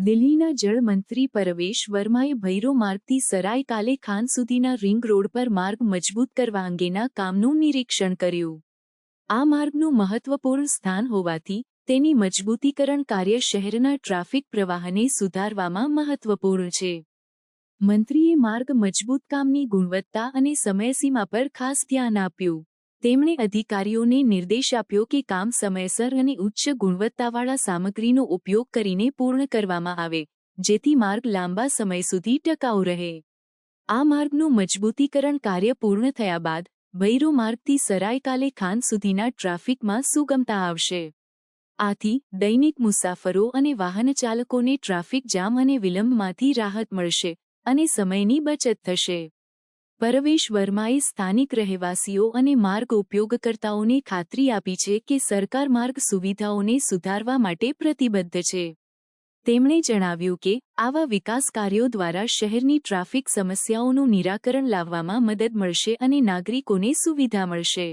દિલ્હીના જળમંત્રી પરવેશ વર્માએ ભૈરો માર્ગથી સરાય કાલે ખાન સુધીના રિંગ રોડ પર માર્ગ મજબૂત કરવા અંગેના કામનું નિરીક્ષણ કર્યું. આ માર્ગનું મહત્વપૂર્ણ સ્થાન હોવાથી તેની મજબૂતીકરણ કાર્ય શહેરના ટ્રાફિક પ્રવાહને સુધારવામાં મહત્વપૂર્ણ છે. મંત્રીએ માર્ગ મજબૂત કામની ગુણવત્તા અને સમયસીમા પર ખાસ ધ્યાન આપ્યું. તેમણે અધિકારીઓને નિર્દેશ આપ્યો કે કામ સમયસર અને ઉચ્ચ ગુણવત્તાવાળા સામગ્રીનો ઉપયોગ કરીને પૂર્ણ કરવામાં આવે, જેથી માર્ગ લાંબા સમય સુધી ટકાઉ રહે. આ માર્ગનું મજબૂતીકરણ કાર્ય પૂર્ણ થયા બાદ ભૈરો માર્ગથી સરાય કાલે ખાન સુધીના ટ્રાફિકમાં સુગમતા આવશે. આથી દૈનિક મુસાફરો અને વાહનચાલકોને ટ્રાફિક જામ અને વિલંબમાંથી રાહત મળશે અને સમયની બચત થશે. પરવેશ વર્માએ સ્થાનિક રહેવાસીઓ અને માર્ગ ઉપયોગકર્તાઓને ખાતરી આપી છે કે સરકાર માર્ગ સુવિધાઓને સુધારવા માટે પ્રતિબદ્ધ છે. તેમણે જણાવ્યું કે આવા વિકાસ કાર્યો દ્વારા શહેરની ટ્રાફિક સમસ્યાઓનું નિરાકરણ લાવવામાં મદદ મળશે અને નાગરિકોને સુવિધા મળશે.